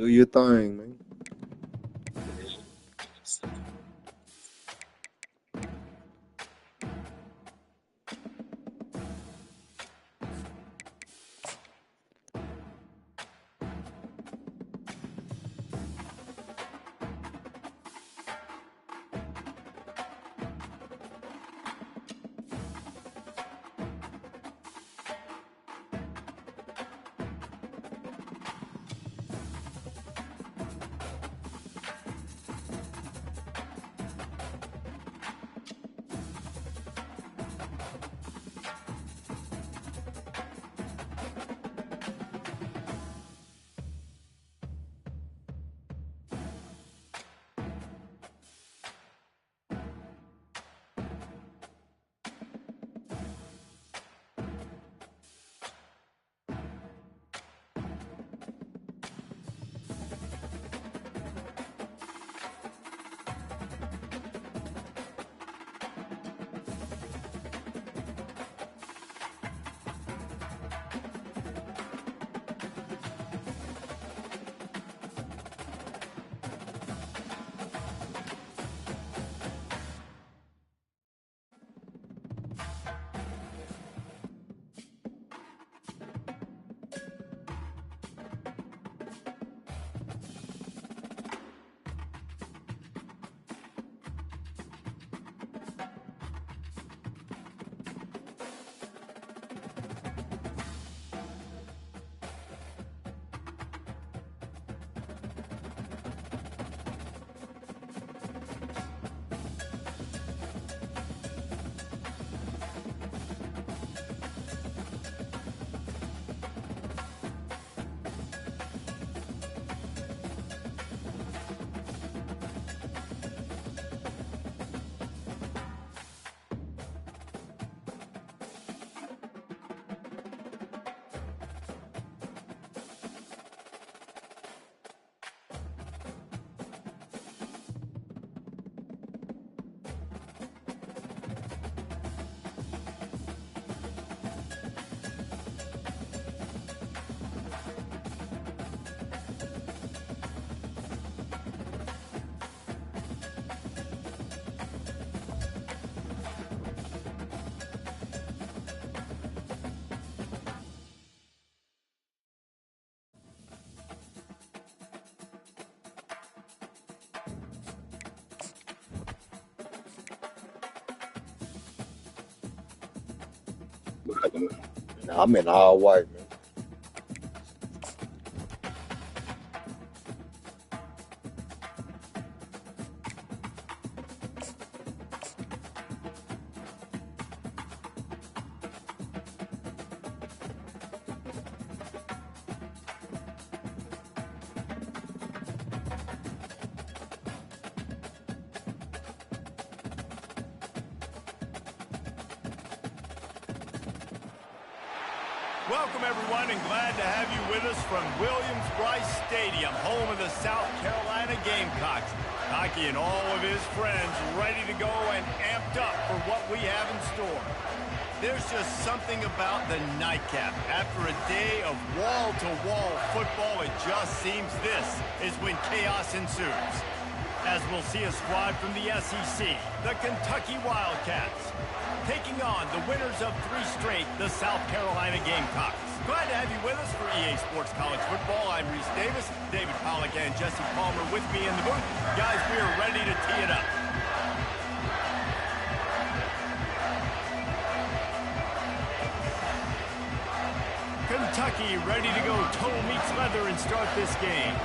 Do your thing, man. Nah, I'm in all white, man. Welcome, everyone, and glad to have you with us from Williams-Brice Stadium, home of the South Carolina Gamecocks. Hockey and all of his friends ready to go and amped up for what we have in store. There's just something about the nightcap. After a day of wall-to-wall football, it just seems this is when chaos ensues. As we'll see a squad from the SEC, the Kentucky Wildcats, taking on the winners of 3 straight, the South Carolina Gamecocks. Glad to have you with us for EA Sports College Football. I'm Reese Davis, David Pollack, and Jesse Palmer with me in the booth. Guys, we are ready to tee it up. Kentucky ready to go toe meets leather and start this game.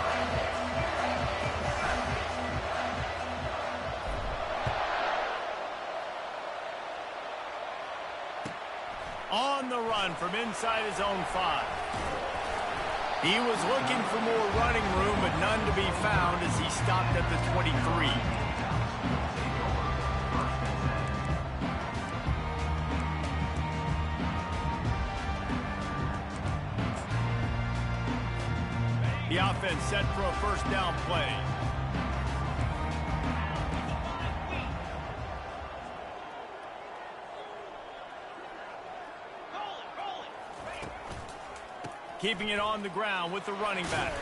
On the run from inside his own 5. He was looking for more running room, but none to be found as he stopped at the 23. The offense set for a first down play. Keeping it on the ground with the running back.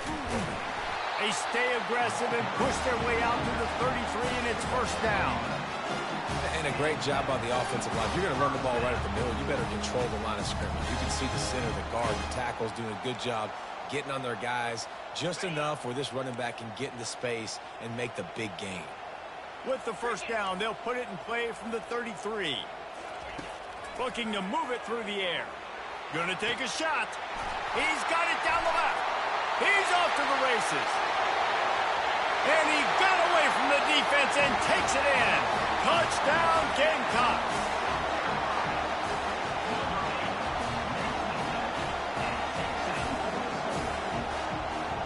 They stay aggressive and push their way out to the 33, and it's first down. And a great job by the offensive line. If you're going to run the ball right at the middle, you better control the line of scrimmage. You can see the center, the guard, the tackles doing a good job getting on their guys just enough where this running back can get into space and make the big gain. With the first down, they'll put it in play from the 33. Looking to move it through the air. Going to take a shot. He's got it down the left. He's off to the races. And he got away from the defense and takes it in. Touchdown, Gamecocks.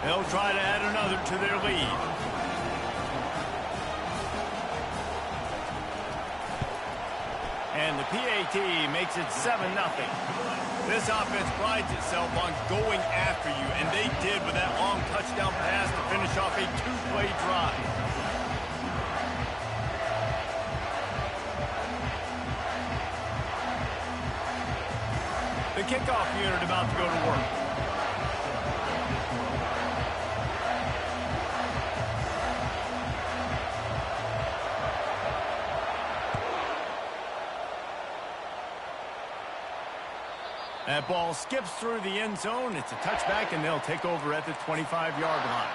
They'll try to add another to their lead. And the PAT makes it 7-0. This offense prides itself on going after you, and they did with that long touchdown pass to finish off a two-play drive. The kickoff unit about to go to work. That ball skips through the end zone. It's a touchback, and they'll take over at the 25-yard line.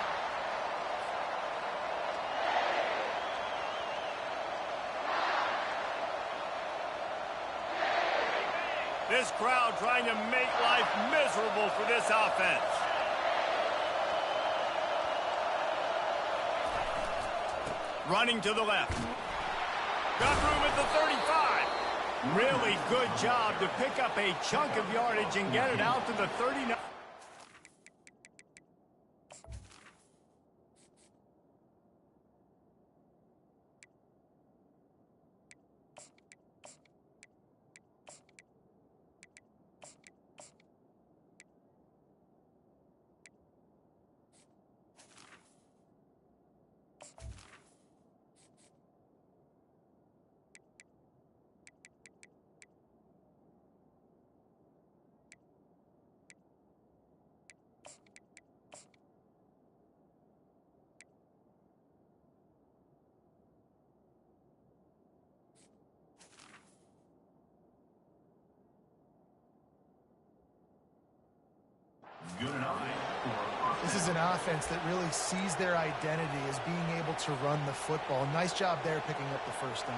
This crowd trying to make life miserable for this offense. Running to the left. Got room at the 35. Really good job to pick up a chunk of yardage and get it out to the 39. This is an offense that really sees their identity as being able to run the football. Nice job there picking up the first down.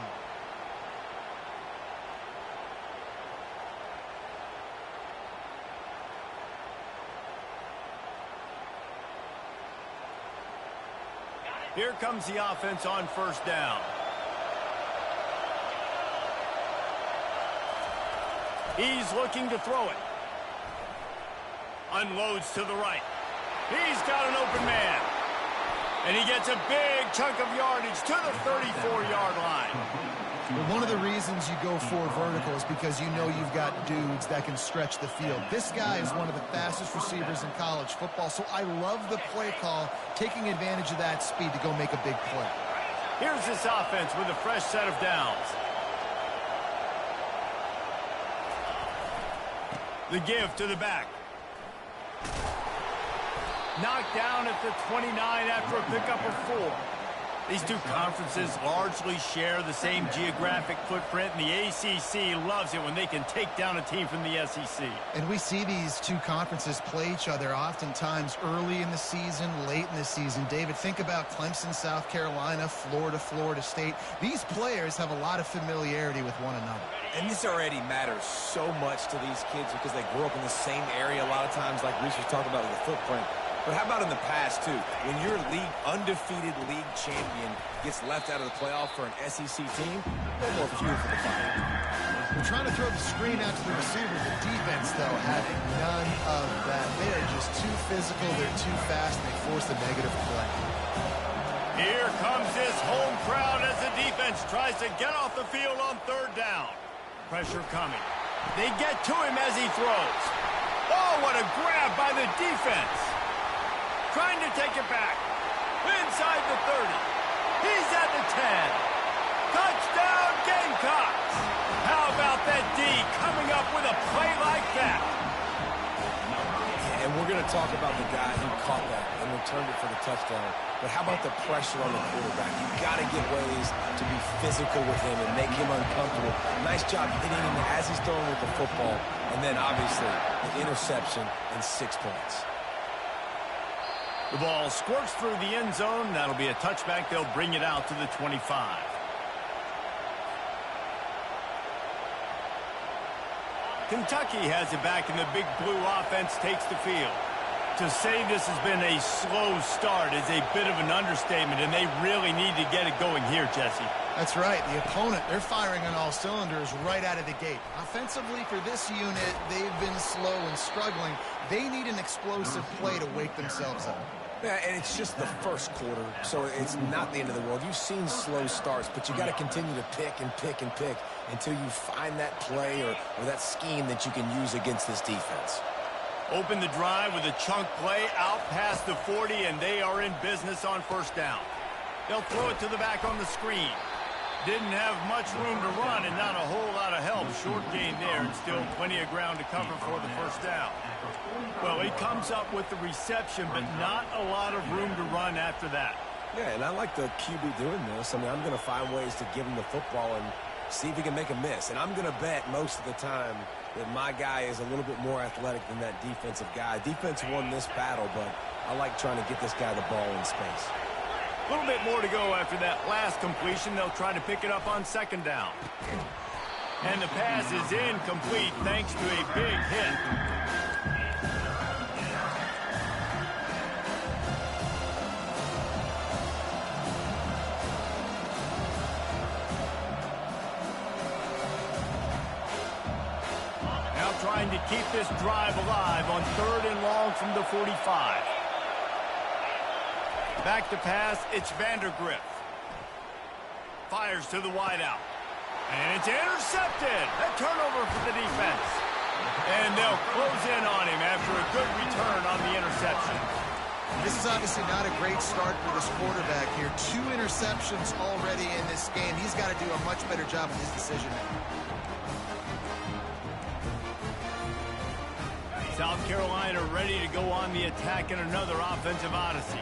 Here comes the offense on first down. He's looking to throw it. Unloads to the right. He's got an open man. And he gets a big chunk of yardage to the 34-yard line. Well, one of the reasons you go for vertical is because you know you've got dudes that can stretch the field. This guy is one of the fastest receivers in college football, so I love the play call, taking advantage of that speed to go make a big play. Here's this offense with a fresh set of downs. The give to the back. Knocked down at the 29 after a pickup of 4. These two conferences largely share the same geographic footprint, and the ACC loves it when they can take down a team from the SEC. And we see these two conferences play each other oftentimes early in the season, late in the season. David, think about Clemson, South Carolina, Florida, Florida State. These players have a lot of familiarity with one another. And this already matters so much to these kids because they grew up in the same area a lot of times, like Reese was talking about with the footprint. But how about in the past, too? When your undefeated league champion gets left out of the playoff for an SEC team, no more fuel for the fire. They're trying to throw the screen out to the receiver. The defense, though, having none of that. They are just too physical. They're too fast. And they force a negative play. Here comes this home crowd as the defense tries to get off the field on third down. Pressure coming. They get to him as he throws. Oh, what a grab by the defense. Trying to take it back. Inside the 30. He's at the 10. Touchdown, Gamecocks. How about that D coming up with a play like that? And we're going going to talk about the guy who caught that and returned it for the touchdown. But how about the pressure on the quarterback? You've got to get ways to be physical with him and make him uncomfortable. Nice job hitting him as he's throwing with the football. And then, obviously, the interception and 6 points. The ball squirts through the end zone. That'll be a touchback. They'll bring it out to the 25. Kentucky has it back, and the big blue offense takes the field. To say this has been a slow start is a bit of an understatement, and they really need to get it going here, Jesse. That's right. The opponent, they're firing on all cylinders right out of the gate. Offensively, for this unit, they've been slow and struggling. They need an explosive play to wake themselves up. Yeah, and it's just the first quarter, so it's not the end of the world. You've seen slow starts, but you got to continue to pick and pick and pick until you find that play or that scheme that you can use against this defense. Open the drive with a chunk play out past the 40, and they are in business on first down. They'll throw it to the back on the screen. Didn't have much room to run and not a whole lot of help. Short gain there and still plenty of ground to cover for the first down. Well, he comes up with the reception, but not a lot of room to run after that. Yeah, and I like the QB doing this. I mean, I'm going to find ways to give him the football and see if he can make a miss. And I'm going to bet most of the time that my guy is a little bit more athletic than that defensive guy. Defense won this battle, but I like trying to get this guy the ball in space. A little bit more to go after that last completion. They'll try to pick it up on second down. And the pass is incomplete thanks to a big hit. Now trying to keep this drive alive on 3rd and long from the 45. Back to pass, it's Vandergriff. Fires to the wideout. And it's intercepted. A turnover for the defense. And they'll close in on him after a good return on the interception. This is obviously not a great start for this quarterback here. 2 interceptions already in this game. He's got to do a much better job with his decision making. South Carolina ready to go on the attack in another offensive odyssey.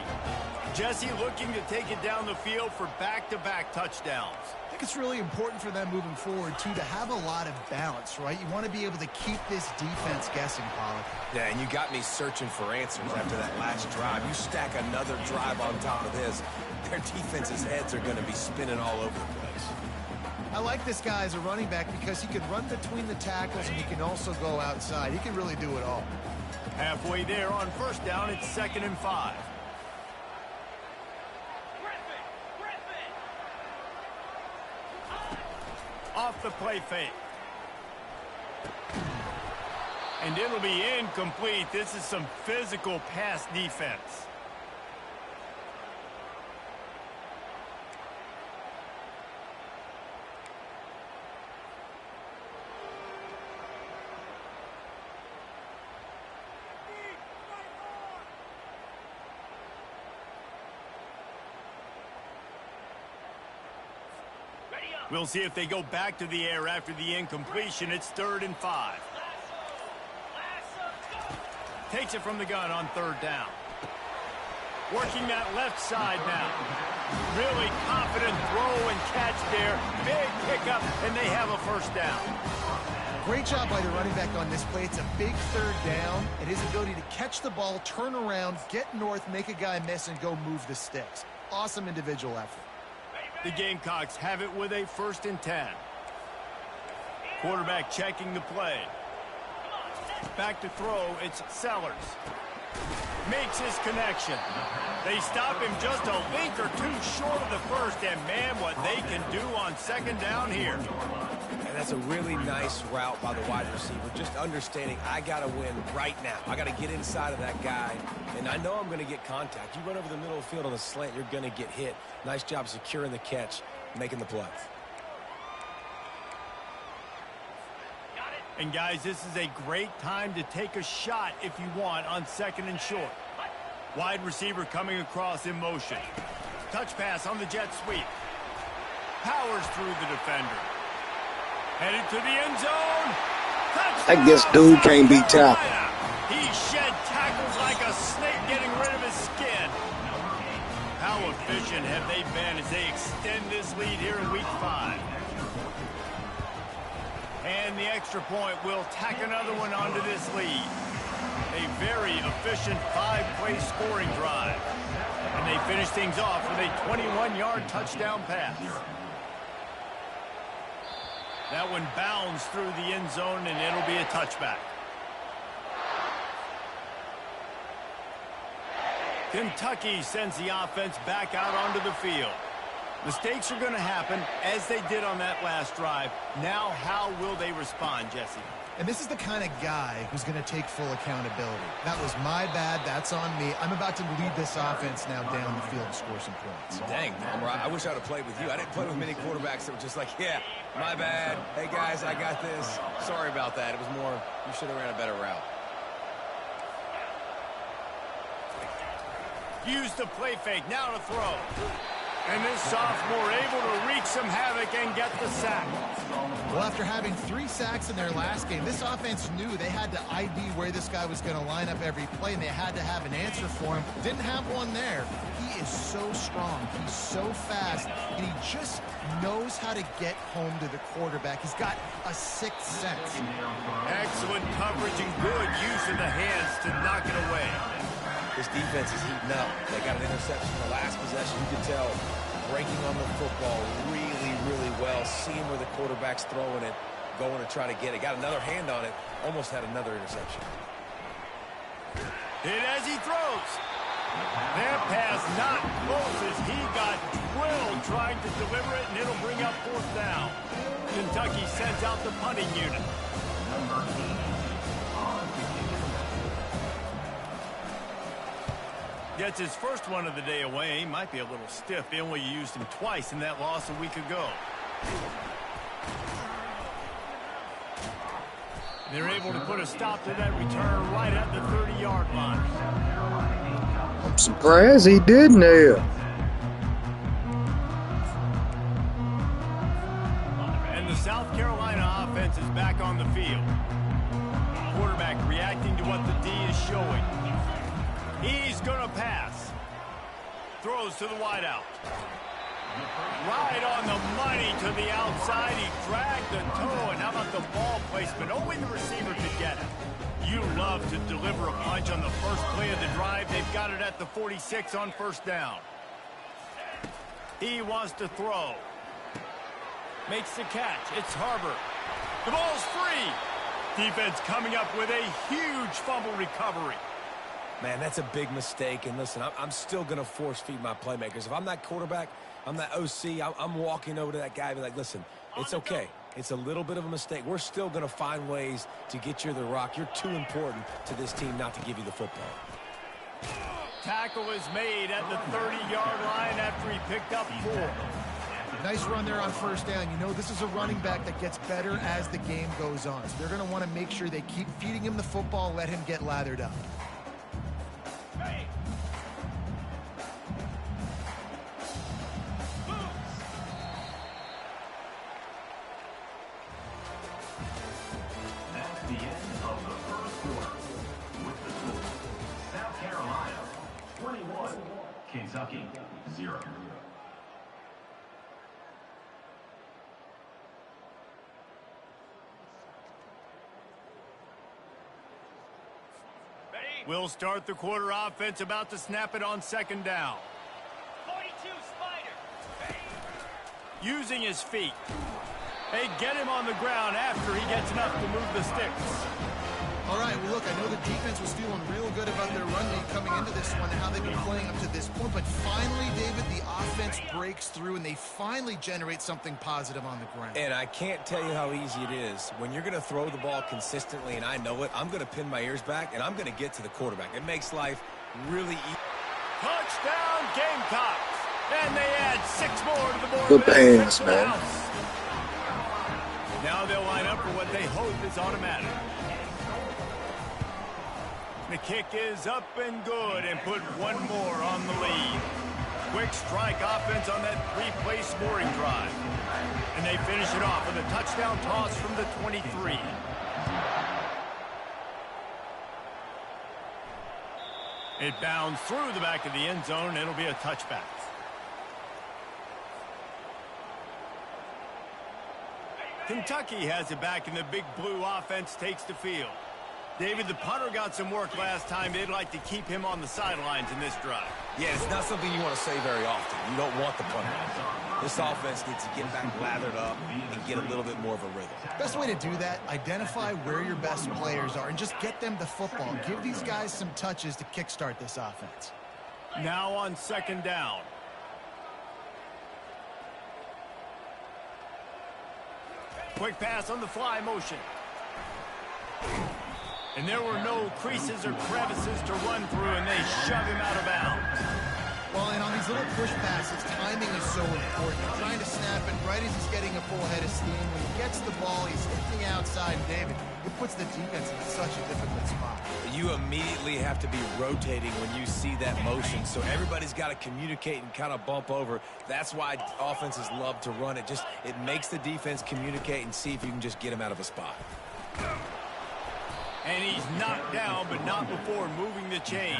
Jesse looking to take it down the field for back-to-back touchdowns. I think it's really important for them moving forward, too, to have a lot of balance, right? You want to be able to keep this defense guessing, Pollard. Yeah, and you got me searching for answers after that last drive. You stack another drive on top of this, their defense's heads are going to be spinning all over the place. I like this guy as a running back because he can run between the tackles and he can also go outside. He can really do it all. Halfway there on first down, it's 2nd and 5. Off the play fake. And it'll be incomplete. This is some physical pass defense. We'll see if they go back to the air after the incompletion. It's 3rd and 5. Takes it from the gun on 3rd down. Working that left side now. Really confident throw and catch there. Big pickup, and they have a first down. Great job by the running back on this play. It's a big 3rd down, and his ability to catch the ball, turn around, get north, make a guy miss, and go move the sticks. Awesome individual effort. The Gamecocks have it with a 1st and 10. Quarterback checking the play. Back to throw, it's Sellers. Makes his connection. They stop him just a link or two short of the first, and man, what they can do on 2nd down here. And that's a really nice route by the wide receiver. Just understanding I got to win right now. I got to get inside of that guy, and I know I'm going to get contact. You run over the middle of the field on a slant, you're going to get hit. Nice job securing the catch, making the play. And guys, this is a great time to take a shot if you want on 2nd and short. Wide receiver coming across in motion. Touch pass on the jet sweep. Powers through the defender. Headed to the end zone. Touchdown! I guess dude can't be tackled. He shed tackles like extra point will tack another one onto this lead. A very efficient 5-play scoring drive. And they finish things off with a 21-yard touchdown pass. That one bounds through the end zone, and it'll be a touchback. Kentucky sends the offense back out onto the field. Mistakes are going to happen, as they did on that last drive. Now, how will they respond, Jesse? And this is the kind of guy who's going to take full accountability. That was my bad. That's on me. I'm about to lead this offense now down the field and score some points. Dang, Palmer, I wish I would have played with you. I didn't play with many quarterbacks that were just like, yeah, my bad. Hey, guys, I got this. Sorry about that. It was more, you should have ran a better route. Use the play fake. Now to throw. And this sophomore able to wreak some havoc and get the sack. Well, after having 3 sacks in their last game, this offense knew they had to ID where this guy was going to line up every play, and they had to have an answer for him. Didn't have one there. He is so strong. He's so fast, and he just knows how to get home to the quarterback. He's got a sixth sense. Excellent coverage and good use of the hands to knock it away. This defense is heating up. They got an interception in the last possession. You can tell breaking on the football really, really well, seeing where the quarterback's throwing it, going to try to get it. Got another hand on it, almost had another interception. Hit as he throws. That pass not close as he got drilled trying to deliver it, and it'll bring up 4th down. Kentucky sends out the punting unit. Gets his first one of the day away. He might be a little stiff. They only used him twice in that loss a week ago. They're able to put a stop to that return right at the 30-yard line. I'm surprised he didn't there. And the South Carolina offense is back on the field. Quarterback reacting to what the D is showing. He's going to pass. Throws to the wideout. Right on the money to the outside. He dragged the toe. And how about the ball placement? Only the receiver could get it. You love to deliver a punch on the first play of the drive. They've got it at the 46 on 1st down. He wants to throw. Makes the catch. It's Harbor. The ball's free. Defense coming up with a huge fumble recovery. Man, that's a big mistake. And listen, I'm still going to force feed my playmakers. If I'm that quarterback, I'm that OC, I'm walking over to that guy and be like, listen, it's okay. It's a little bit of a mistake. We're still going to find ways to get you the rock. You're too important to this team not to give you the football. Tackle is made at the 30-yard line after he picked up 4. Nice run there on 1st down. You know, this is a running back that gets better as the game goes on. So they're going to want to make sure they keep feeding him the football, let him get lathered up. Kentucky, 0. We'll start the quarter offense, about to snap it on 2nd down. 42 Spider. Using his feet. They get him on the ground after he gets enough to move the sticks. All right, well, look, I know the defense was feeling real good about their run game coming into this one and how they've been playing up to this point. But finally, David, the offense breaks through, and they finally generate something positive on the ground. And I can't tell you how easy it is. When you're going to throw the ball consistently, and I know it, I'm going to pin my ears back, and I'm going to get to the quarterback. It makes life really easy. Touchdown, Gamecocks. And they add 6 more to the board. Good pass, man. Now they'll line up for what they hope is automatic. The kick is up and good, and put 1 more on the lead. Quick strike offense on that 3-play scoring drive. And they finish it off with a touchdown toss from the 23. It bounds through the back of the end zone. It'll be a touchback. Kentucky has it back, and the big blue offense takes the field. David, the punter got some work last time. They'd like to keep him on the sidelines in this drive. Yeah, it's not something you want to say very often. You don't want the punter out there. This offense needs to get back lathered up and get a little bit more of a rhythm. Best way to do that, identify where your best players are and just get them the football. Give these guys some touches to kickstart this offense. Now on second down. Quick pass on the fly motion. And there were no creases or crevices to run through, and they shove him out of bounds. Well, and on these little push passes, timing is so important. You're trying to snap it right as he's getting a full head of steam. When he gets the ball, he's hitting outside, David. It puts the defense in such a difficult spot. You immediately have to be rotating when you see that motion, so everybody's got to communicate and kind of bump over. That's why offenses love to run it. It makes the defense communicate and see if you can just get him out of a spot. And he's knocked down, but not before moving the chains.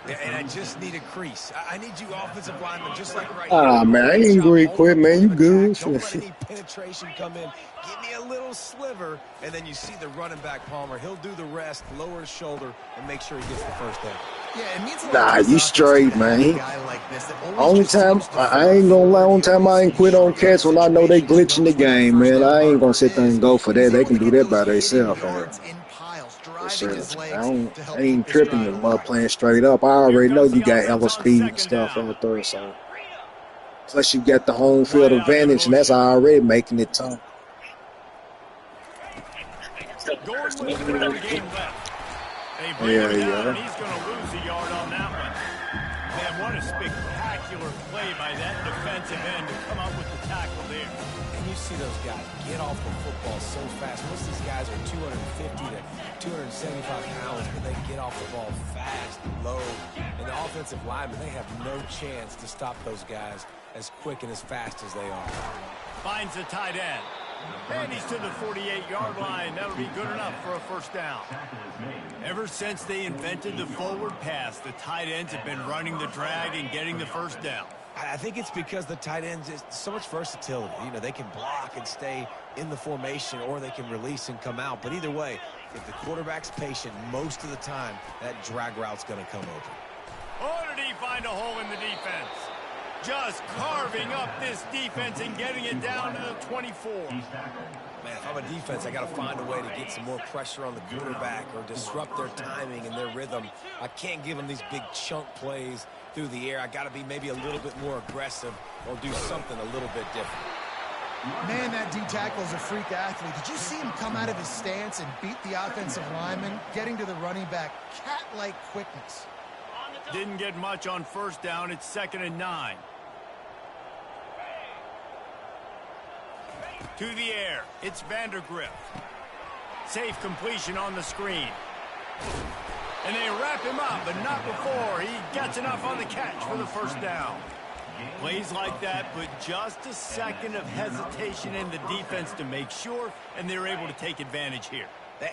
Yeah, and I just need a crease. I need you offensive linemen just like right Ah, man, I ain't going to quit, man. You good. Don't let any penetration come in. Give me a little sliver, and then you see the running back, Palmer. He'll do the rest, lower his shoulder, and make sure he gets the first down. Yeah, it means a lot Nah, to this you offense straight, to have man. a guy like this that always Only just time, seems to I ain't gonna lie, only time I ain't quit on cats when I know they glitching the game, man. I ain't gonna sit there and go for that. They can do that by themselves, man. I ain't tripping them up playing straight up. I already know you got hella speed and stuff out there, so. Plus you got the home field advantage, and that's already making it tough. Going with 3 game left. They bring him down, and he's going to lose a yard on that one. Man, what a spectacular play by that defensive end to come up with the tackle there. And you see those guys get off the football so fast. Most of these guys are 250 to 275 pounds, but they get off the ball fast, low. And the offensive linemen, they have no chance to stop those guys as quick and as fast as they are. Finds the tight end. And he's to the 48-yard line. That'll be good enough for a first down. Ever since they invented the forward pass, the tight ends have been running the drag and getting the first down. I think it's because the tight ends is so much versatility. You know, they can block and stay in the formation, or they can release and come out. But either way, if the quarterback's patient, most of the time, that drag route's going to come open. Oh, did he find a hole in the defense? Just carving up this defense and getting it down to the 24. Man, if I'm a defense, I got to find a way to get some more pressure on the quarterback or disrupt their timing and their rhythm. I can't give them these big chunk plays through the air. I got to be maybe a little bit more aggressive or do something a little bit different. Man, that D-tackle is a freak athlete. Did you see him come out of his stance and beat the offensive lineman, getting to the running back? Cat-like quickness. Didn't get much on first down. It's 2nd and 9. To the air, it's Vandergrift. Safe completion on the screen. And they wrap him up, but not before he gets enough on the catch for the first down. Plays like that put just a second of hesitation in the defense to make sure, and they're able to take advantage here.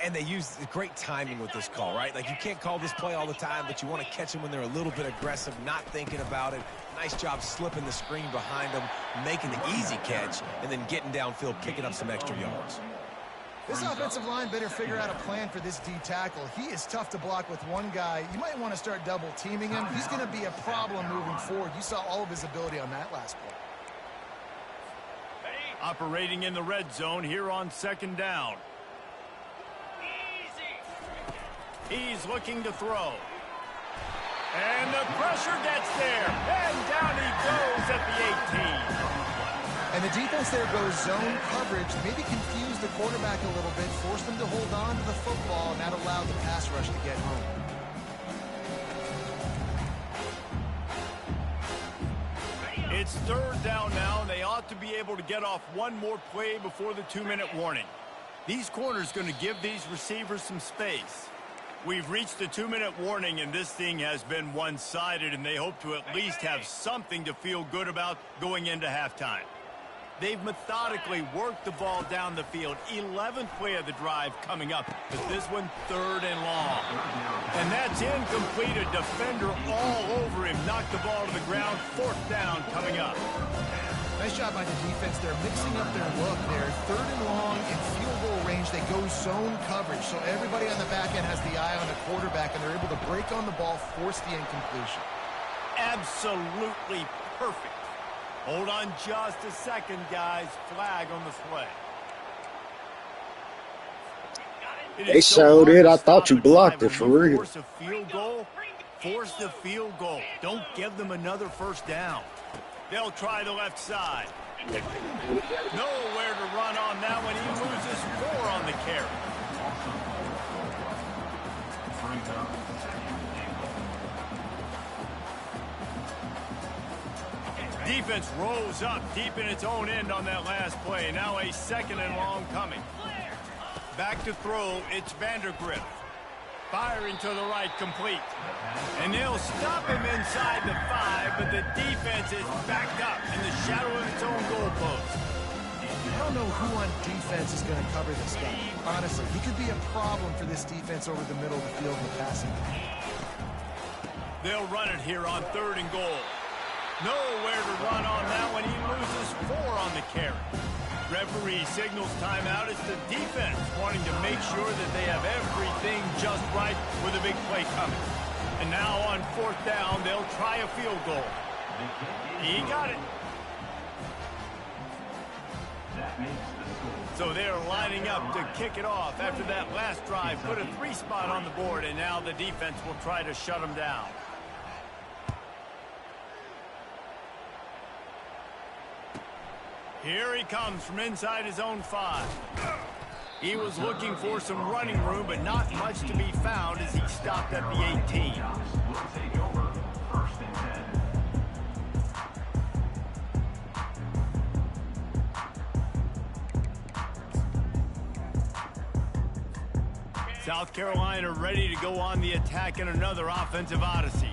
And they use great timing with this call, right? Like, you can't call this play all the time, but you want to catch them when they're a little bit aggressive, not thinking about it. Nice job slipping the screen behind them, making the easy catch, and then getting downfield, picking up some extra yards. This offensive line better figure out a plan for this D-tackle. He is tough to block with one guy. You might want to start double-teaming him. He's going to be a problem moving forward. You saw all of his ability on that last play. Operating in the red zone here on 2nd down. He's looking to throw. And the pressure gets there. And down he goes at the 18. And the defense there goes zone coverage, maybe confused the quarterback a little bit, forced him to hold on to the football, and that allowed the pass rush to get home. It's 3rd down now, and they ought to be able to get off one more play before the 2-minute warning. These corners going to give these receivers some space. We've reached the 2-minute warning, and this thing has been one-sided, and they hope to at least have something to feel good about going into halftime. They've methodically worked the ball down the field. 11th play of the drive coming up, but this one 3rd and long. And that's incomplete. A defender all over him. Knocked the ball to the ground. 4th down coming up. Nice job by the defense. They're mixing up their look. They're third and long in field goal range. They go zone coverage. So everybody on the back end has the eye on the quarterback, and they're able to break on the ball, force the incompletion. Absolutely perfect. Hold on just a second, guys. Flag on the play. They showed it. I thought you blocked it for real. Force a field goal. Force the field goal. Don't give them another first down. They'll try the left side. Nowhere to run on that one. He loses 4 on the carry. Defense rolls up deep in its own end on that last play. Now a second and long coming. Back to throw. It's Vandergrift. Firing to the right, complete. And they'll stop him inside the 5, but the defense is backed up in the shadow of its own goalpost. I don't know who on defense is going to cover this guy. Honestly, he could be a problem for this defense over the middle of the field in the passing. They'll run it here on 3rd and goal. Nowhere to run on that one. He loses 4 on the carry. Referee signals timeout. It's the defense wanting to make sure that they have everything just right with a big play coming. And now on 4th down, they'll try a field goal. He got it. So they're lining up to kick it off after that last drive. Put a 3 spot on the board, and now the defense will try to shut them down. Here he comes from inside his own 5. He was looking for some running room, but not much to be found as he stopped at the 18. South Carolina ready to go on the attack in another offensive odyssey.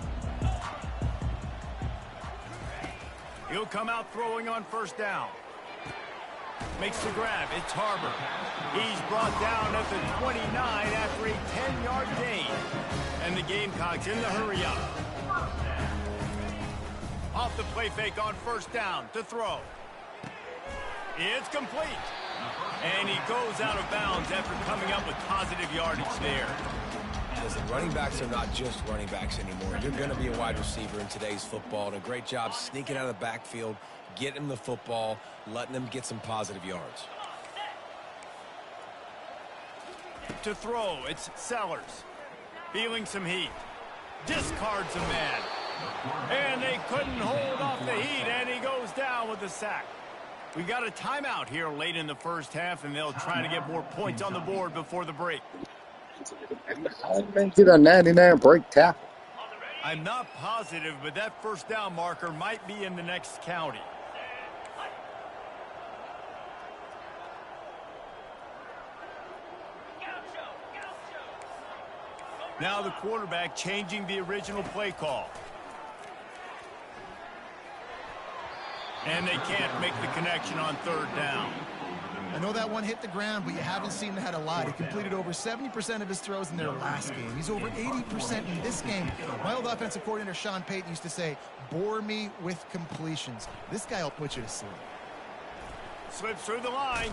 He'll come out throwing on 1st down. Makes the grab. It's Harbor. He's brought down at the 29 after a 10-yard gain. And the Gamecocks in the hurry-up. Off the play fake on 1st down to throw. It's complete. And he goes out of bounds after coming up with positive yardage there. Listen, running backs are not just running backs anymore. You're going to be a wide receiver in today's football. And a great job sneaking out of the backfield, getting him the football, letting them get some positive yards. To throw, it's Sellers. Feeling some heat. Discards a man. And they couldn't hold off the heat, and he goes down with the sack. We've got a timeout here late in the 1st half, and they'll try to get more points on the board before the break. Get a 99 break tackle. I'm not positive, but that 1st down marker might be in the next county. Now the quarterback changing the original play call. And they can't make the connection on 3rd down. I know that one hit the ground, but you haven't seen that a lot. He completed over 70% of his throws in their last game. He's over 80% in this game. My old offensive coordinator, Sean Payton, used to say, bore me with completions. This guy will put you to sleep. Slips through the line.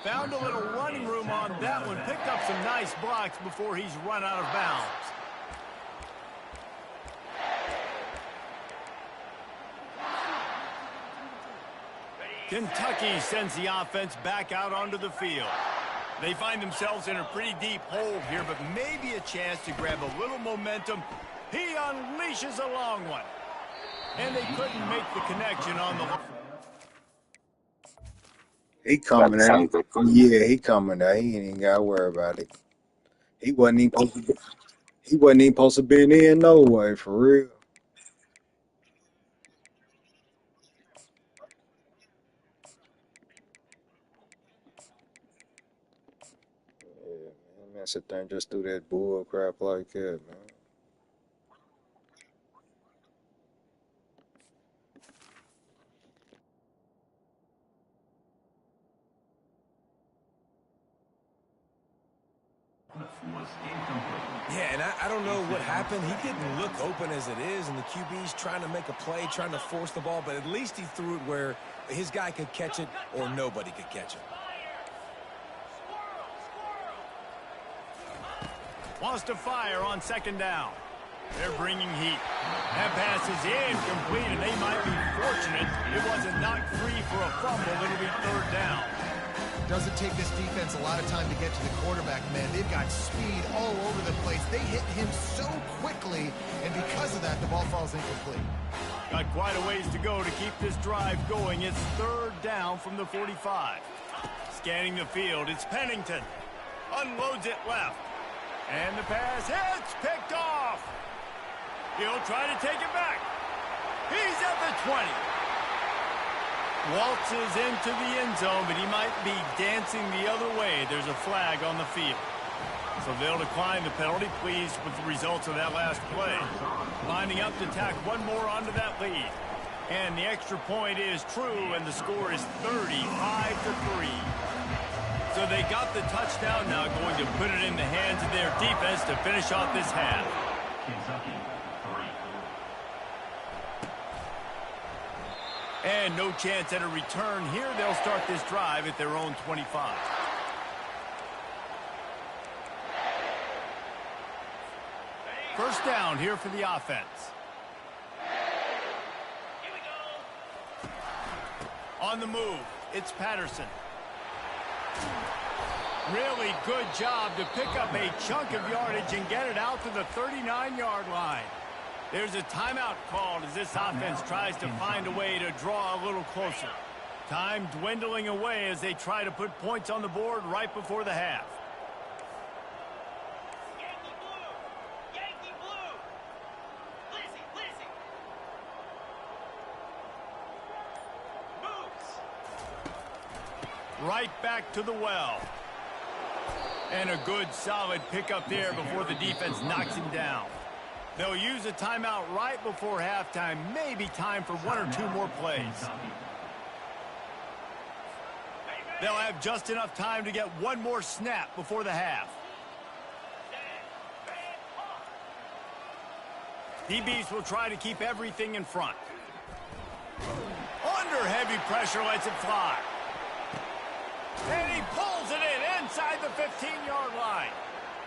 Found a little running room on that one. Picked up some nice blocks before he's run out of bounds. Kentucky sends the offense back out onto the field. They find themselves in a pretty deep hole here, but maybe a chance to grab a little momentum. He unleashes a long one. And they couldn't make the connection on the... He coming out. Yeah, he coming out. He ain't even got to worry about it. He wasn't even supposed to be in there no way, for real. Yeah, man, sit there and just do that bull crap like that, man. Was incomplete. Yeah, and I don't know what happened. He didn't look open as it is, and the QB's trying to make a play, trying to force the ball, but at least he threw it where his guy could catch it or nobody could catch it. Wants to fire on second down. They're bringing heat. That pass is incomplete, and they might be fortunate it wasn't knocked free for a fumble. It'll be third down. Doesn't take this defense a lot of time to get to the quarterback, man. They've got speed all over the place. They hit him so quickly, and because of that, the ball falls incomplete. Got quite a ways to go to keep this drive going. It's third down from the 45. Scanning the field, it's Pennington. Unloads it left. And the pass hits, picked off. He'll try to take it back. He's at the 20. Waltzes into the end zone, but he might be dancing the other way. There's a flag on the field. So they'll decline the penalty, pleased with the results of that last play. Lining up to tack one more onto that lead. And the extra point is true, and the score is 35-3. So they got the touchdown, now going to put it in the hands of their defense to finish off this half. Kentucky, 3. And no chance at a return here. They'll start this drive at their own 25. First down here for the offense. Here we go. On the move, it's Patterson. Really good job to pick up a chunk of yardage and get it out to the 39-yard line. There's a timeout called as this offense tries to find a way to draw a little closer. Time dwindling away as they try to put points on the board right before the half. Yankee blue. Yankee blue. Lizzie, Lizzie. Moves. Right back to the well. And a good solid pickup there before the defense knocks him down. They'll use a timeout right before halftime. Maybe time for one or two more plays. They'll have just enough time to get one more snap before the half. DBs will try to keep everything in front. Under heavy pressure, lets it fly. And he pulls it in inside the 15-yard line.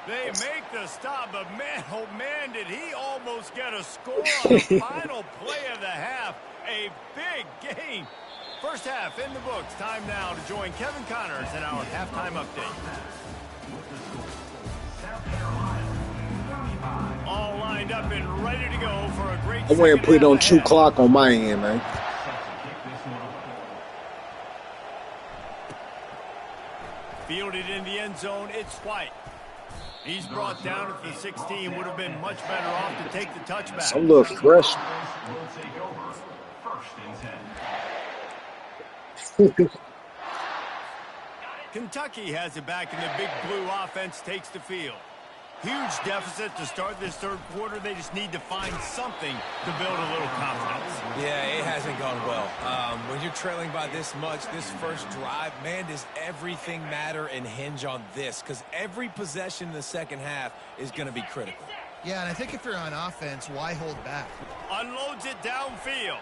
They make the stop, but man, oh man, did he almost get a score on the final play of the half. A big game. First half in the books. Time now to join Kevin Connors in our halftime update. All lined up and ready to go for a great I went and put it on 2 o'clock on my end, man. Fielded in the end zone, it's White. He's brought down at the 16. Would have been much better off to take the touchback. Some little fresh. Kentucky has it back, and the big blue offense takes the field. Huge deficit to start this third quarter. They just need to find something to build a little confidence. Yeah, it hasn't gone well. When you're trailing by this much, this first drive, man, does everything matter and hinge on this? Because every possession in the second half is going to be critical. Yeah, and I think if you're on offense, why hold back? Unloads it downfield.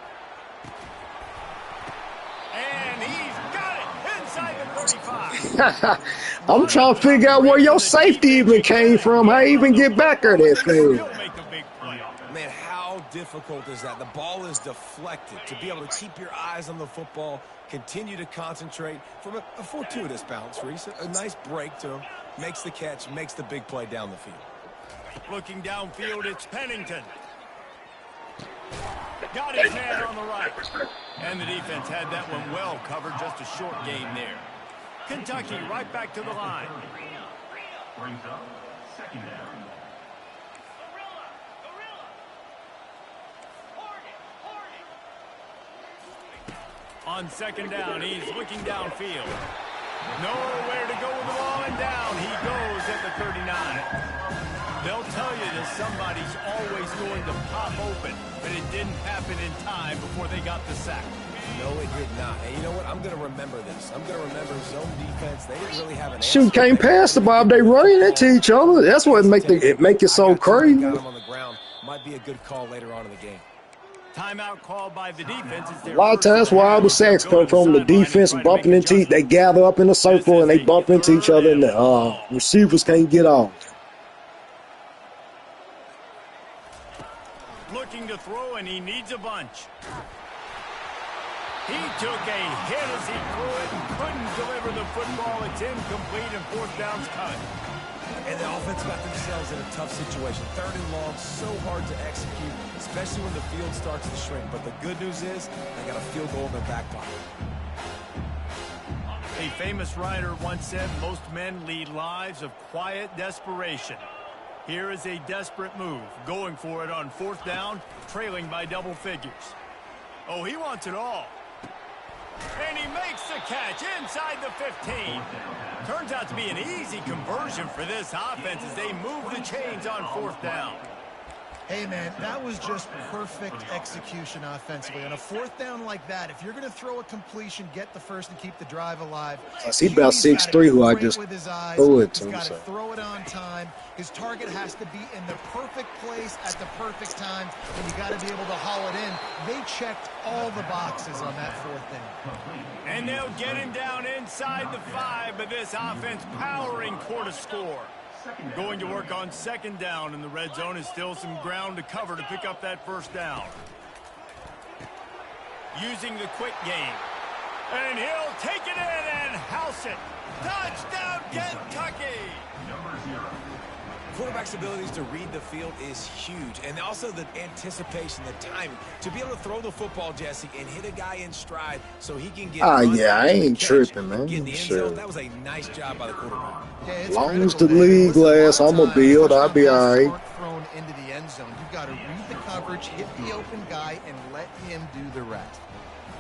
And he's got it inside the 35. I'm trying to figure out where your safety even came from. How you even get back there that thing? Man, how difficult is that? The ball is deflected. To be able to keep your eyes on the football, continue to concentrate from a fortuitous bounce, Reese. A nice break to him. Makes the catch, makes the big play down the field. Looking downfield, it's Pennington. Got his man on the right. And the defense had that one well covered. Just a short gain there. Kentucky right back to the line. Brings up second down. Gorilla. Gorilla. Hornet. Hornet. On second down, he's looking downfield. Nowhere to go with the ball, and down he goes at the 39. They'll tell you that somebody's always going to pop open, but it didn't happen in time before they got the sack. No, it did not. And you know what? I'm going to remember this. I'm going to remember zone defense. They didn't really have an answer. Shoot, can't pass the ball. They running into each other. That's what make it so crazy. Got him on the ground. Might be a good call later on in the game. Timeout called by the defense. A lot of times where all the sacks come from, the defense bumping into, they gather up in a circle and they bump into each other, and the receivers can't get off. Looking to throw, and he needs a bunch. He took a hit as he threw it and couldn't deliver the football. It's incomplete and fourth down's cut. And the offense got themselves in a tough situation. 3rd and long, so hard to execute, especially when the field starts to shrink. But the good news is they got a field goal in their back pocket. A famous writer once said, most men lead lives of quiet desperation. Here is a desperate move, going for it on 4th down, trailing by double figures. Oh, he wants it all. And he makes the catch inside the 15. Turns out to be an easy conversion for this offense as they move the chains on 4th down. Hey, man, that was just perfect execution offensively. On a 4th down like that, if you're going to throw a completion, get the first and keep the drive alive. He about 6'3", who I just threw it to. He's got to throw it on time. His target has to be in the perfect place at the perfect time, and you got to be able to haul it in. They checked all the boxes on that 4th down. And they'll get him down inside the 5, but this offense powering toward a score. Going to work on 2nd down, and the red zone is still some ground to cover to pick up that 1st down. Using the quick game. And he'll take it in and house it. Touchdown, Kentucky! Quarterback's abilities to read the field is huge, and also the anticipation, the timing. To be able to throw the football, Jesse, and hit a guy in stride so he can get yeah, I ain't tripping, man. Get in the end zone. That was a nice job by the quarterback. As long as the league lasts, I'm going to build. I'll be all right. Thrown into the end zone. You've got to read the coverage, hit the open guy, and let him do the rest.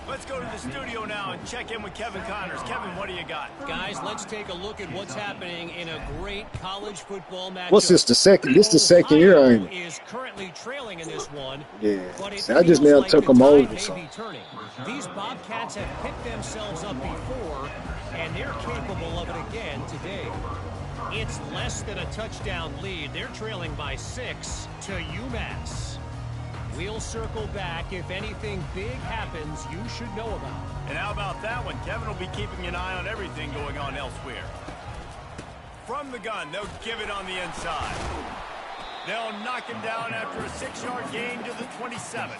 Let's go to the studio now and check in with Kevin Connors. Kevin, what do you got? Guys, let's take a look at what's happening in a great college football matchup. What's this, the second? This the second year, ain't it? Is currently trailing in this one. Yeah. But See, I just now like took the them tide over. may So. be turning. These Bobcats have picked themselves up before, and they're capable of it again today. It's less than a touchdown lead. They're trailing by 6 to UMass. We'll circle back. If anything big happens, you should know about. And how about that one? Kevin will be keeping an eye on everything going on elsewhere. From the gun, they'll give it on the inside. They'll knock him down after a 6-yard gain to the 27.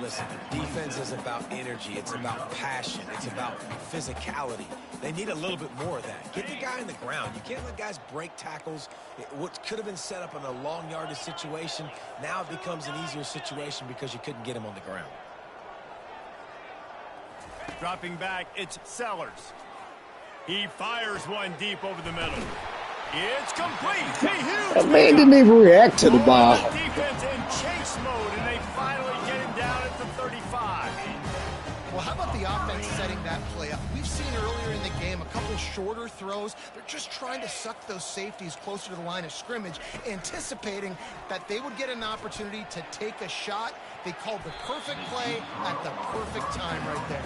Listen, defense is about energy. It's about passion. It's about physicality. They need a little bit more of that. Get the guy in the ground. You can't let guys break tackles. What could have been set up in a long yardage situation, now it becomes an easier situation because you couldn't get him on the ground. Dropping back, it's Sellers. He fires one deep over the middle. It's complete. That man didn't even react to the ball. Defense in chase mode, and they finally get him down at the 35. Well, how about the offense setting that play up? We've seen earlier in the game a couple shorter throws. They're just trying to suck those safeties closer to the line of scrimmage, anticipating that they would get an opportunity to take a shot. They called the perfect play at the perfect time right there.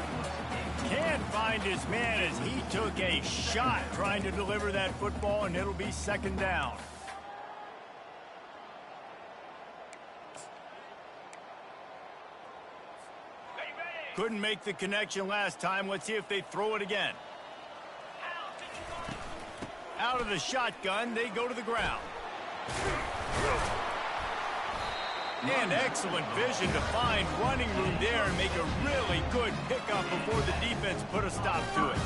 Can't find his man as he took a shot trying to deliver that football, and it'll be 2nd down. Couldn't make the connection last time. Let's see if they throw it again. Out of the shotgun, they go to the ground. And excellent vision to find running room there and make a really good pickup before the defense put a stop to it.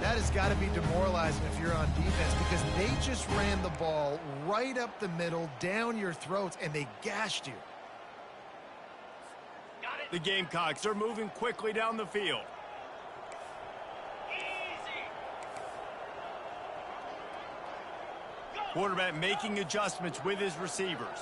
That has got to be demoralizing if you're on defense, because they just ran the ball right up the middle, down your throats, and they gashed you. The Gamecocks are moving quickly down the field. Quarterback making adjustments with his receivers.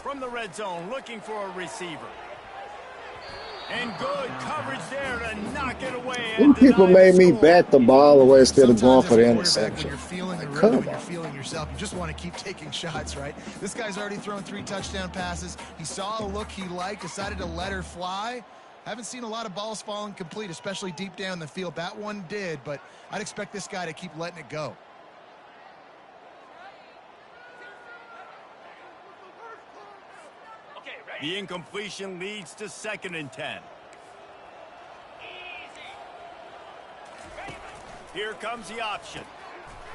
From the red zone, looking for a receiver. And good coverage there to knock it away. Them people made me bat the ball away instead of going Sometimes for as the a quarterback, when interception. you're feeling the Like, rhythm come and you're on. feeling yourself, you just want to keep taking shots, right? This guy's already thrown 3 touchdown passes. He saw a look he liked, decided to let her fly. Haven't seen a lot of balls falling complete, especially deep down the field. That one did, but I'd expect this guy to keep letting it go. The incompletion leads to 2nd and 10. Here comes the option.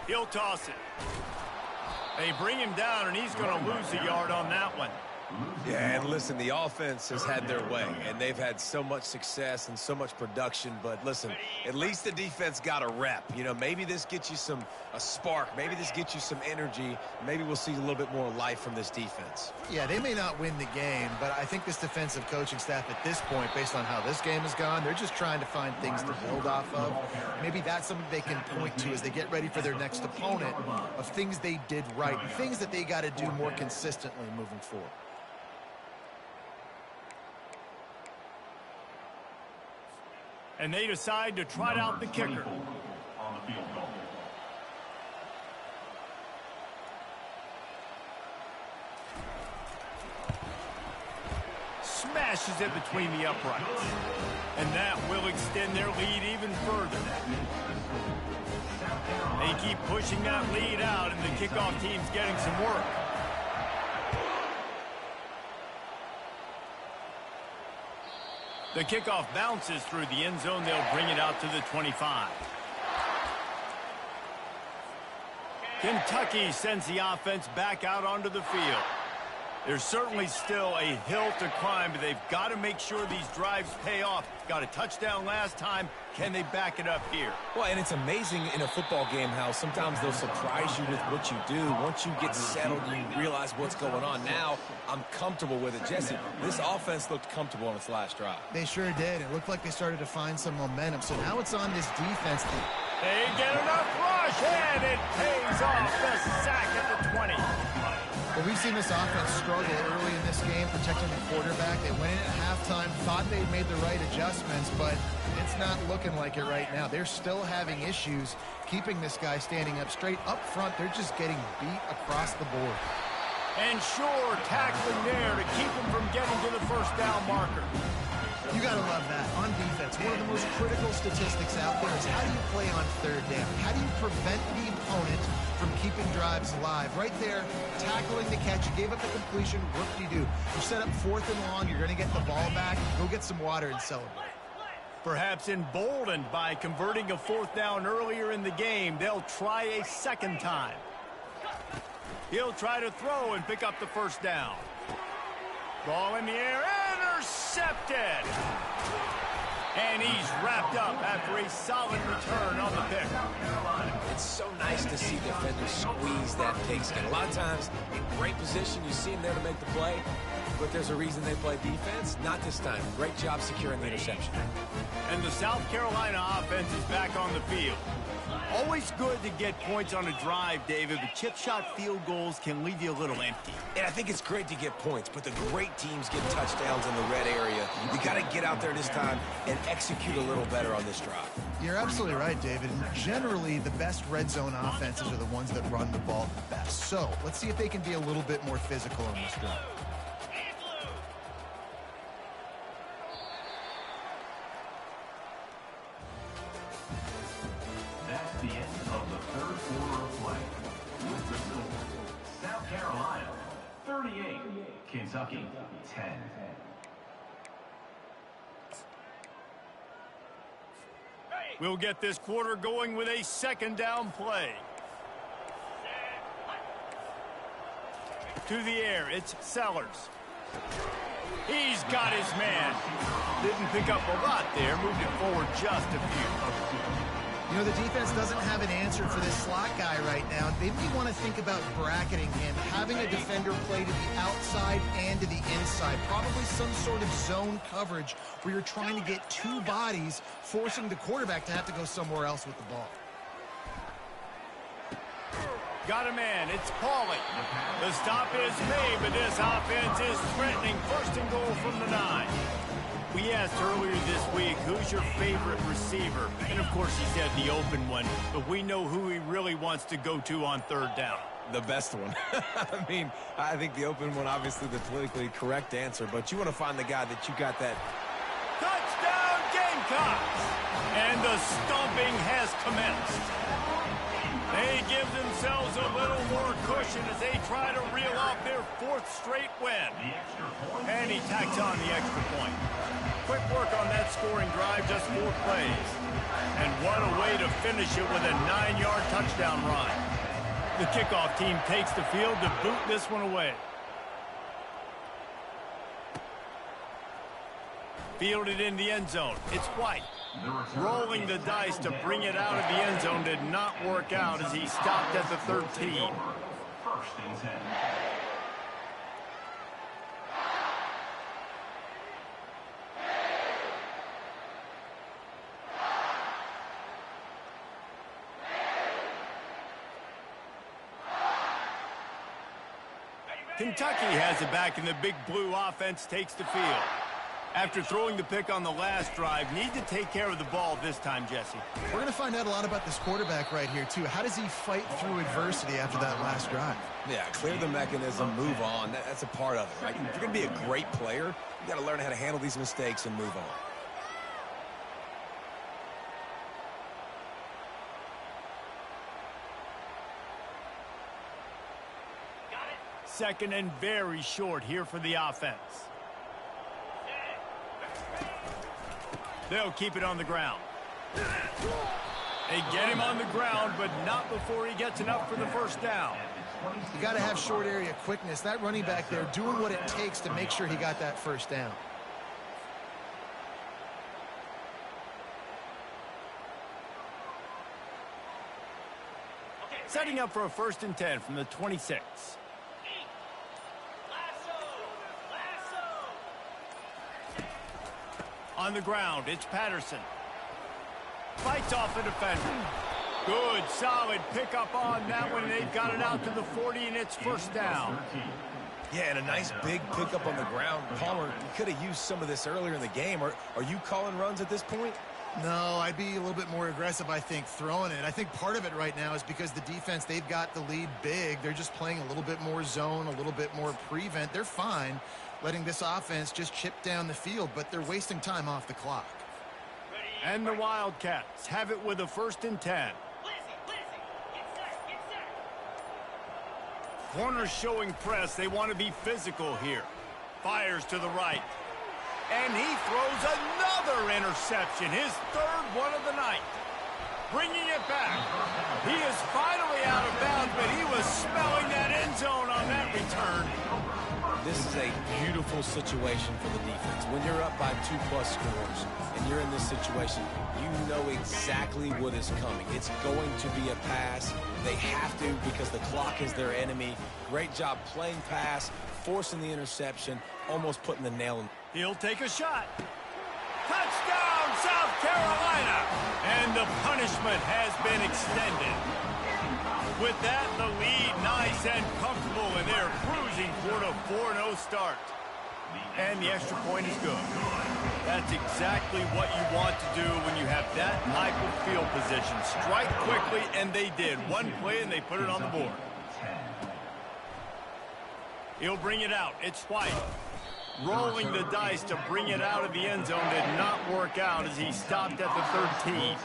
He'll toss it. They bring him down, and he's going to lose a yard on that one. Yeah, and listen, the offense has had their way, and they've had so much success and so much production. But listen, at least the defense got a rep. You know, maybe this gets you a spark. Maybe this gets you some energy. Maybe we'll see a little bit more life from this defense. Yeah, they may not win the game, but I think this defensive coaching staff at this point, based on how this game has gone, they're just trying to find things to build off of. Maybe that's something they can point to as they get ready for their next opponent of things they did right, and things that they got to do more consistently moving forward. And they decide to trot out the kicker. On the field goal. Smashes it between the uprights. And that will extend their lead even further. They keep pushing that lead out, and the kickoff team's getting some work. The kickoff bounces through the end zone. They'll bring it out to the 25. Kentucky sends the offense back out onto the field. There's certainly still a hill to climb, but they've got to make sure these drives pay off. Got a touchdown last time. Can they back it up here? Well, and it's amazing in a football game how sometimes they'll surprise you with what you do. Once you get settled, you realize what's going on. Now, I'm comfortable with it. Jesse, this offense looked comfortable on its last drive. They sure did. It looked like they started to find some momentum. So now it's on this defense. They get enough rush, and it pays off. The sack at the 20. Well, we've seen this offense struggle early in this game, protecting the quarterback. They went in at halftime, thought they'd made the right adjustments, but it's not looking like it right now. They're still having issues keeping this guy standing up straight. Up front, they're just getting beat across the board. And sure, tackling there to keep him from getting to the first down marker. You got to love that. On defense, one of the most critical statistics out there is how do you play on 3rd down? How do you prevent the opponent from keeping drives alive? Right there, tackling the catch. You gave up the completion. What do you do? You set up 4th and long. You're going to get the ball back. Go get some water and celebrate. Perhaps emboldened by converting a 4th down earlier in the game, they'll try a 2nd time. He'll try to throw and pick up the first down. Ball in the air, intercepted. And he's wrapped up after a solid return on the pick. It's so nice to see defenders squeeze that pigskin. A lot of times, in great position, you see them there to make the play, but there's a reason they play defense. Not this time. Great job securing the interception. And the South Carolina offense is back on the field. Always good to get points on a drive, David, but chip shot field goals can leave you a little empty. And I think it's great to get points, but the great teams get touchdowns in the red area. You got to get out there this time and execute a little better on this drive. You're absolutely right, David. And generally, the best red zone offenses are the ones that run the ball the best. So let's see if they can be a little bit more physical on this drive. That's the end of the 3rd quarter of play. With the score, South Carolina 38, Kentucky 10. We'll get this quarter going with a 2nd down play. To the air, it's Sellers. He's got his man. Didn't pick up a lot there, moved it forward just a few. You know, the defense doesn't have an answer for this slot guy right now. They may want to think about bracketing him, having a defender play to the outside and to the inside. Probably some sort of zone coverage where you're trying to get 2 bodies, forcing the quarterback to have to go somewhere else with the ball. Got a man. It's Pauly. The stop is made, but this offense is threatening. First and goal from the 9. We asked earlier this week, who's your favorite receiver? And, of course, he said the open one. But we know who he really wants to go to on third down. The best one. I mean, I think the open one, obviously the politically correct answer, but you want to find the guy that you got that. Touchdown, Gamecocks! And the stomping has commenced. They give themselves a little more cushion as they try to reel off their 4th straight win. And he tacks on the extra point. Quick work on that scoring drive, just 4 plays. And what a way to finish it with a 9-yard touchdown run. The kickoff team takes the field to boot this one away. Fielded in the end zone. It's White. Rolling the dice to bring it out of the end zone did not work out as he stopped at the 13. First and 10. Kentucky has it back, and the Big Blue offense takes the field. After throwing the pick on the last drive, need to take care of the ball this time, Jesse. We're going to find out a lot about this quarterback right here, too. How does he fight through adversity after that last drive? Yeah, clear the mechanism, move on. That's a part of it, right? If you're going to be a great player, you got to learn how to handle these mistakes and move on. Second and very short here for the offense. They'll keep it on the ground. They get him on the ground, but not before he gets enough for the first down. You got to have short area quickness. That running back there doing what it takes to make sure he got that first down. Setting up for a 1st and 10 from the 26. On the ground, it's Patterson. Fights off the defender. Good, solid pickup on that one. They've got it out to the 40, and it's first down. Yeah, and a nice big pickup on the ground. Palmer, you could have used some of this earlier in the game. Are you calling runs at this point? No, I'd be a little bit more aggressive, I think, throwing it. I think part of it right now is because the defense, they've got the lead big. They're just playing a little bit more zone, a little bit more prevent. They're fine letting this offense just chip down the field, but they're wasting time off the clock. And the Wildcats have it with a 1st and 10. Corners showing press. They want to be physical here. Fires to the right. And he throws another interception, his 3rd one of the night. Bringing it back. He is finally out of bounds, but he was smelling that end zone on that return. This is a beautiful situation for the defense. When you're up by 2+ scores and you're in this situation, you know exactly what is coming. It's going to be a pass. They have to because the clock is their enemy. Great job playing pass, forcing the interception, almost putting the nail in. He'll take a shot. Touchdown, South Carolina! And the punishment has been extended. With that, the lead nice and comfortable, and they're cruising toward a 4-0 start. And the extra point is good. That's exactly what you want to do when you have that type of field position. Strike quickly, and they did. One play, and they put it on the board. He'll bring it out. It's White. Rolling the dice to bring it out of the end zone did not work out as he stopped at the 13.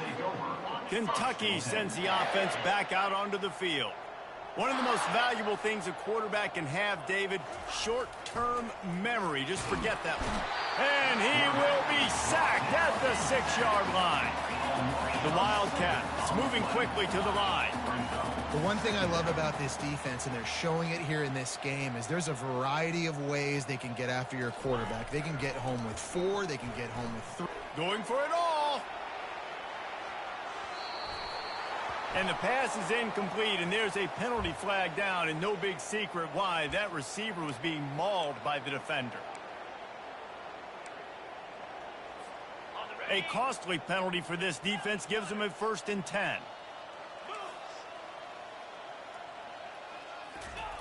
Kentucky sends the offense back out onto the field. One of the most valuable things a quarterback can have, David, short-term memory. Just forget that one. And he will be sacked at the 6-yard line. The Wildcats moving quickly to the line. The one thing I love about this defense, and they're showing it here in this game, is there's a variety of ways they can get after your quarterback. They can get home with 4. They can get home with 3. Going for it all. And the pass is incomplete, and there's a penalty flag down, and no big secret why. That receiver was being mauled by the defender. A costly penalty for this defense gives them a 1st and 10.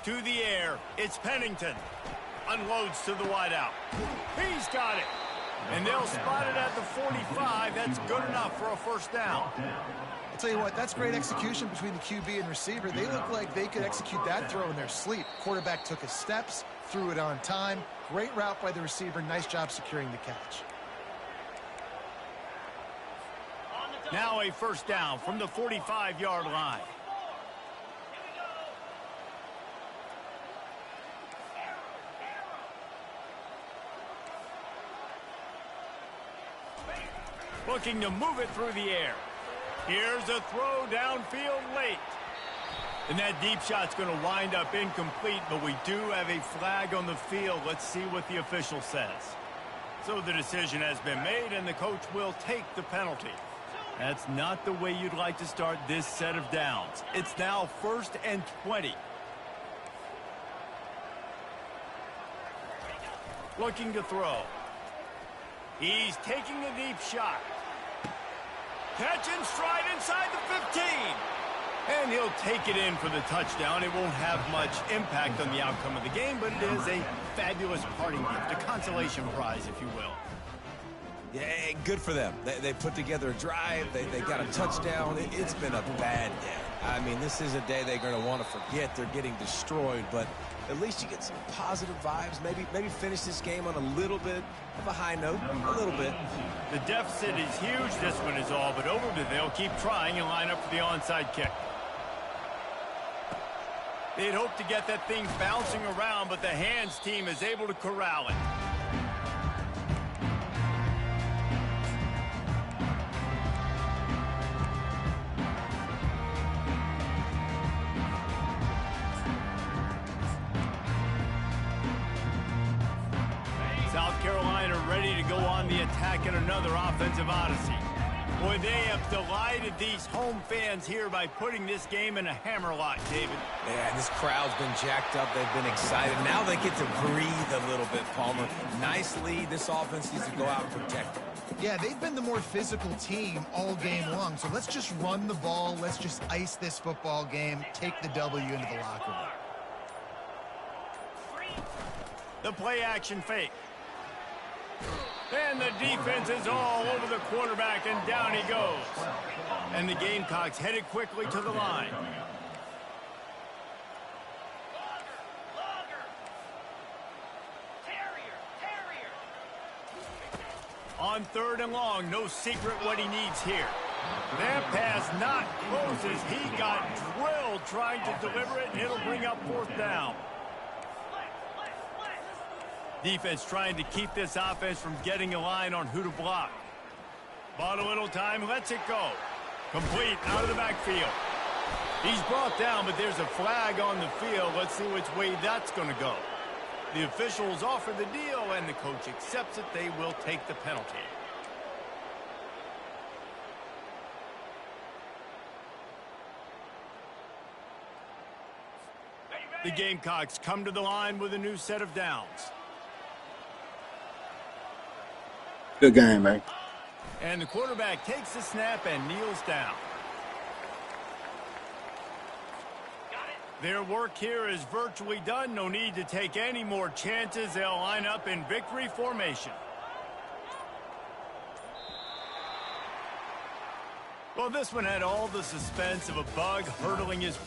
To the air. It's Pennington. Unloads to the wideout. He's got it. And they'll spot it at the 45. That's good enough for a first down. I'll tell you what, that's great execution between the QB and receiver. They look like they could execute that throw in their sleep. Quarterback took his steps, threw it on time. Great route by the receiver. Nice job securing the catch. Now a first down from the 45-yard line. Looking to move it through the air. Here's a throw downfield late. And that deep shot's going to wind up incomplete, but we do have a flag on the field. Let's see what the official says. So the decision has been made, and the coach will take the penalty. That's not the way you'd like to start this set of downs. It's now 1st and 20. Looking to throw. He's taking a deep shot. Catch and stride inside the 15. And he'll take it in for the touchdown. It won't have much impact on the outcome of the game, but it is a fabulous parting gift, a consolation prize, if you will. Yeah, good for them. They put together a drive. They got a touchdown. It's been a bad day. I mean, this is a day they're going to want to forget. They're getting destroyed, but at least you get some positive vibes. Maybe finish this game on a little bit of a high note, a little bit. The deficit is huge. This one is all but over, but they'll keep trying and line up for the onside kick. They'd hope to get that thing bouncing around, but the hands team is able to corral it. South Carolina ready to go on the attack in another offensive odyssey. Boy, they have delighted these home fans here by putting this game in a hammerlock, David. Yeah, this crowd's been jacked up. They've been excited. Now they get to breathe a little bit, Palmer. Nice lead. This offense needs to go out and protect it. Yeah, they've been the more physical team all game long. So let's just run the ball. Let's just ice this football game. Take the W into the locker room. The play action fake. And the defense is all over the quarterback, and down he goes. And the Gamecocks headed quickly to the line. On 3rd and long, no secret what he needs here. That pass not close as he got drilled trying to deliver it, and it'll bring up 4th down. Defense trying to keep this offense from getting a line on who to block. Bought a little time, lets it go. Complete out of the backfield. He's brought down, but there's a flag on the field. Let's see which way that's going to go. The officials offer the deal, and the coach accepts it. They will take the penalty. The Gamecocks come to the line with a new set of downs. Good game, man. And the quarterback takes the snap and kneels down. Their work here is virtually done. No need to take any more chances. They'll line up in victory formation. Well, this one had all the suspense of a bug hurdling his